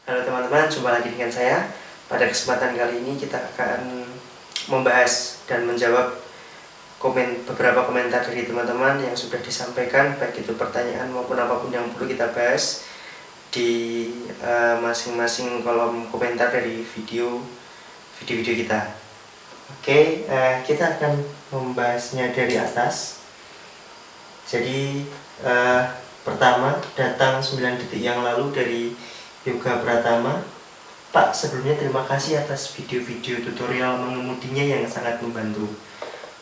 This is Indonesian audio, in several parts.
Halo teman-teman, jumpa lagi dengan saya. Pada kesempatan kali ini kita akan membahas dan menjawab beberapa komentar dari teman-teman yang sudah disampaikan, baik itu pertanyaan maupun apapun yang perlu kita bahas di masing-masing kolom komentar dari video kita. Oke, kita akan membahasnya dari atas. Jadi pertama, datang 9 detik yang lalu dari Yoga Pratama. Pak, sebelumnya terima kasih atas video-video tutorial mengemudinya yang sangat membantu.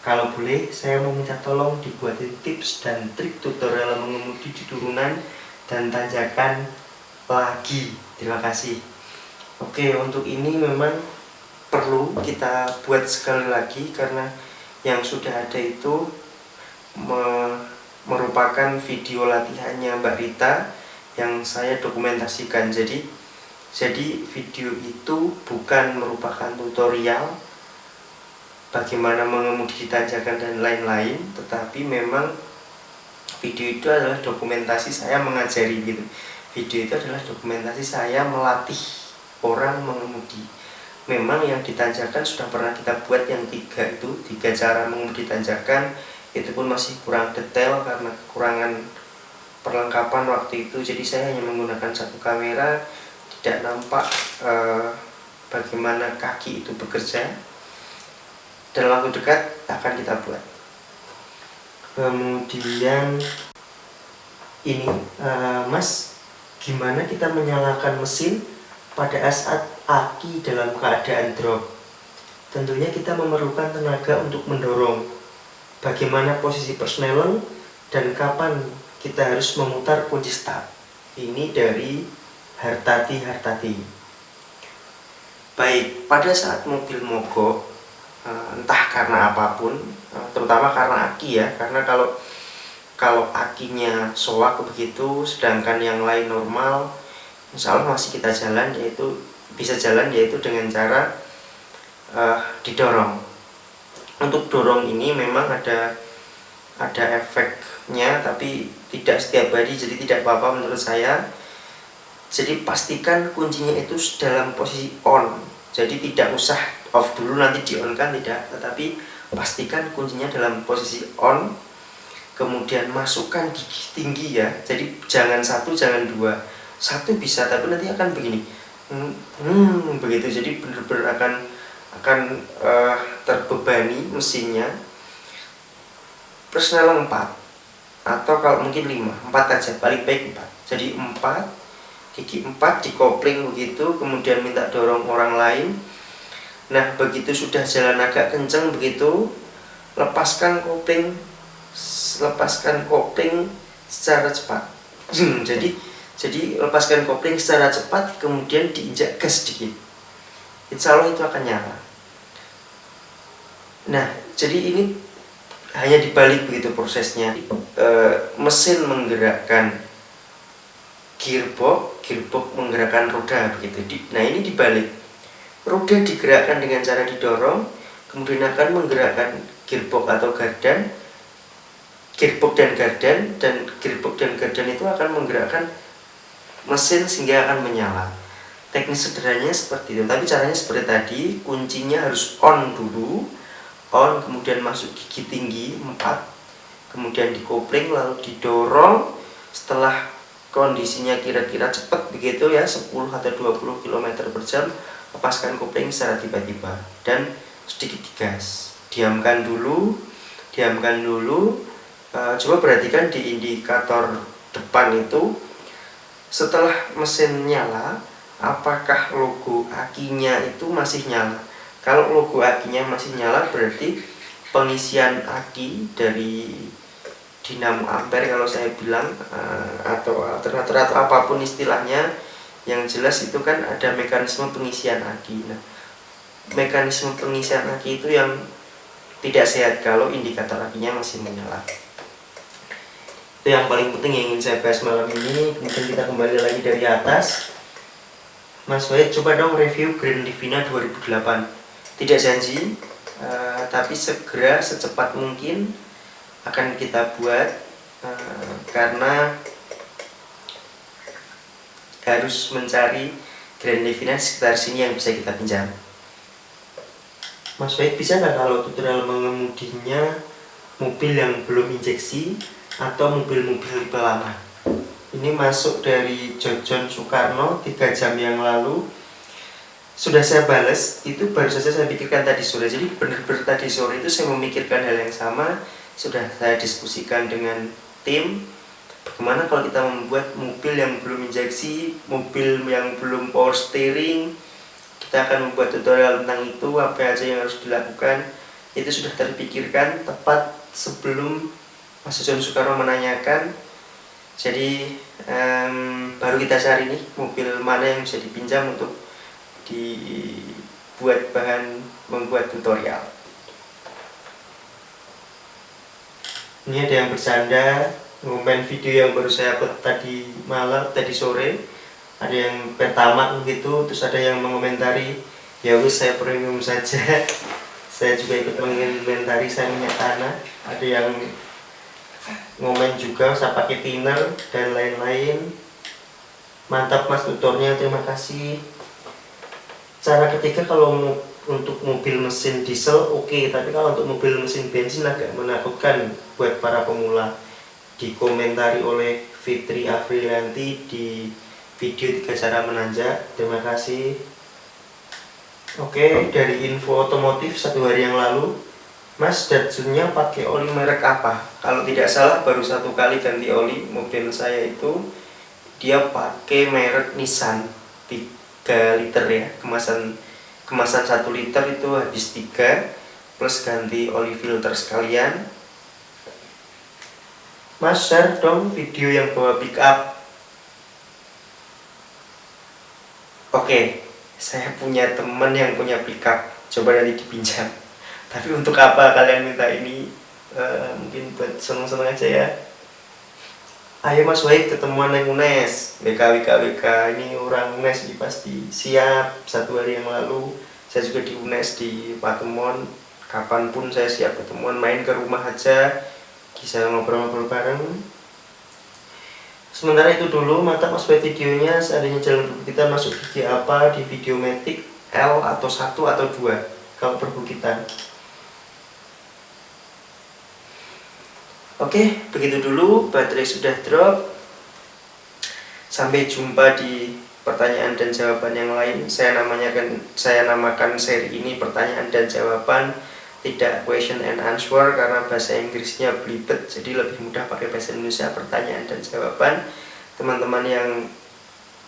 Kalau boleh, saya meminta tolong dibuatin tips dan trik tutorial mengemudi di turunan dan tanjakan lagi. Terima kasih. Oke, untuk ini memang perlu kita buat sekali lagi karena yang sudah ada itu merupakan video latihannya Mbak Rita yang saya dokumentasikan. Jadi video itu bukan merupakan tutorial bagaimana mengemudi di tanjakan dan lain-lain, tetapi memang video itu adalah dokumentasi saya mengajari gitu. Video itu adalah dokumentasi saya melatih orang mengemudi. Memang yang ditanjakan sudah pernah kita buat yang tiga cara mengemudi tanjakan, itu pun masih kurang detail karena kekurangan perlengkapan waktu itu. Jadi saya hanya menggunakan satu kamera, tidak nampak bagaimana kaki itu bekerja. Dalam waktu dekat akan kita buat. Kemudian ini Mas, gimana kita menyalakan mesin pada saat aki dalam keadaan drop? Tentunya kita memerlukan tenaga untuk mendorong. Bagaimana posisi persneleng dan kapan kita harus memutar kunci start? Ini dari Hartati. Baik, pada saat mobil mogok, entah karena apapun, terutama karena aki ya, karena kalau akinya soak begitu, sedangkan yang lain normal, insya Allah masih kita jalan, bisa jalan yaitu dengan cara didorong. Untuk dorong ini memang ada efeknya, tapi tidak setiap hari, jadi tidak apa-apa menurut saya. Jadi pastikan kuncinya itu dalam posisi on, jadi tidak usah off dulu nanti di on kan, tidak, tetapi pastikan kuncinya dalam posisi on. Kemudian masukkan gigi tinggi ya, jadi jangan satu, jangan dua. Satu bisa, tapi nanti akan begini, begitu, jadi benar-benar akan terbebani mesinnya. Persneleng 4 atau kalau mungkin 5, 4 aja, paling baik 4. Jadi 4, gigi 4 dikopling begitu, kemudian minta dorong orang lain. Nah, begitu sudah jalan agak kenceng begitu, lepaskan kopling secara cepat. Jadi lepaskan kopling secara cepat, kemudian diinjak gas sedikit. Insya Allah itu akan nyala. Nah, jadi ini hanya dibalik begitu prosesnya. Mesin menggerakkan gearbox menggerakkan roda begitu. Nah, ini dibalik. Roda digerakkan dengan cara didorong, kemudian akan menggerakkan gearbox atau gardan. Gearbox dan gardan itu akan menggerakkan mesin sehingga akan menyala. Teknis sederhananya seperti itu, tapi caranya seperti tadi. Kuncinya harus on dulu, kemudian masuk gigi tinggi 4, kemudian dikopling lalu didorong. Setelah kondisinya kira-kira cepat begitu ya, 10 atau 20 km per jam, lepaskan kopling secara tiba-tiba dan sedikit digas. Diamkan dulu. Coba perhatikan di indikator depan itu, setelah mesin nyala, apakah logo akinya itu masih nyala. Kalau logo akinya masih nyala, berarti pengisian aki dari dinamo ampere kalau saya bilang, atau alternator atau apapun istilahnya, yang jelas itu kan ada mekanisme pengisian aki. Nah, mekanisme pengisian aki itu yang tidak sehat kalau indikator akinya masih menyala. Itu yang paling penting yang ingin saya bahas malam ini. Kemudian kita kembali lagi dari atas. Mas Wahid, coba dong review Grand Livina 2008. Tidak janji, tapi segera secepat mungkin akan kita buat, karena harus mencari Grand Finance sekitar sini yang bisa kita pinjam. Mas Baik, bisa nggak kalau tutorial mengemudinya mobil yang belum injeksi atau mobil-mobil tipe lama? Ini masuk dari Jojon Soekarno 3 jam yang lalu. Sudah saya balas, itu baru saja saya pikirkan tadi sore. Jadi benar-benar tadi sore itu saya memikirkan hal yang sama. Sudah saya diskusikan dengan tim, bagaimana kalau kita membuat mobil yang belum injeksi, mobil yang belum power steering. Kita akan membuat tutorial tentang itu, apa aja yang harus dilakukan. Itu sudah terpikirkan tepat sebelum Mas Jojon Soekarno menanyakan. Jadi baru kita cari nih mobil mana yang bisa dipinjam untuk dibuat bahan membuat tutorial. Ini ada yang bercanda ngomen video yang baru saya upload tadi malam, tadi sore. Ada yang pertama begitu, terus ada yang mengomentari, ya wis saya premium saja. Saya juga ikut mengomentari, saya minyak tanah. Ada yang ngomen juga, saya pakai thinner dan lain-lain. Mantap Mas tutornya, terima kasih. Cara ketiga, kalau untuk mobil mesin diesel oke, tapi kalau untuk mobil mesin bensin agak menakutkan buat para pemula. Dikomentari oleh Fitri Afrilanti di video 3 cara menanjak. Terima kasih. Oke, dari info otomotif 1 hari yang lalu, Mas, Datsunnya pakai oli merek apa? Kalau tidak salah baru 1 kali ganti oli mobil saya itu, dia pakai merek Nissan 3 liter ya, kemasan 1 liter itu habis 3 plus ganti oli filter sekalian. Mas, share dong video yang bawa pick up. Oke, saya punya teman yang punya pick up, coba nanti dipinjam. Tapi untuk apa kalian minta ini? Mungkin buat seneng-seneng aja ya. Ayo Mas Baik ketemuan yang UNES, WK ini orang UNES ini pasti siap. 1 hari yang lalu saya juga di UNES di Patemon. Kapanpun saya siap ketemuan, main ke rumah aja, bisa ngobrol-ngobrol bareng. Sementara itu dulu, mantap Mas Baik videonya. Seandainya jalan perbukitan masuk gigi apa di Videomatic L atau 1 atau 2 kalau perbukitan? Oke, begitu dulu, baterai sudah drop. Sampai jumpa di pertanyaan dan jawaban yang lain. Saya namakan seri ini pertanyaan dan jawaban, tidak question and answer, karena bahasa Inggrisnya belibet, jadi lebih mudah pakai bahasa Indonesia, pertanyaan dan jawaban. Teman-teman yang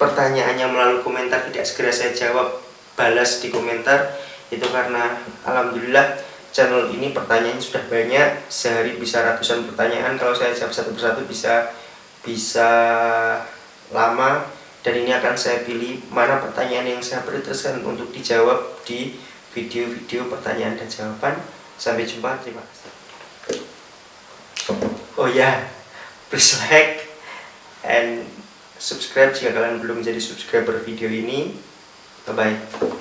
pertanyaannya melalui komentar tidak segera saya jawab, balas di komentar, itu karena alhamdulillah channel ini pertanyaannya sudah banyak, sehari bisa ratusan pertanyaan. Kalau saya jawab satu persatu bisa lama, dan ini akan saya pilih mana pertanyaan yang saya prioritaskan untuk dijawab di video-video pertanyaan dan jawaban. Sampai jumpa, terima kasih. Oh ya, please like and subscribe jika kalian belum jadi subscriber video ini. Bye bye.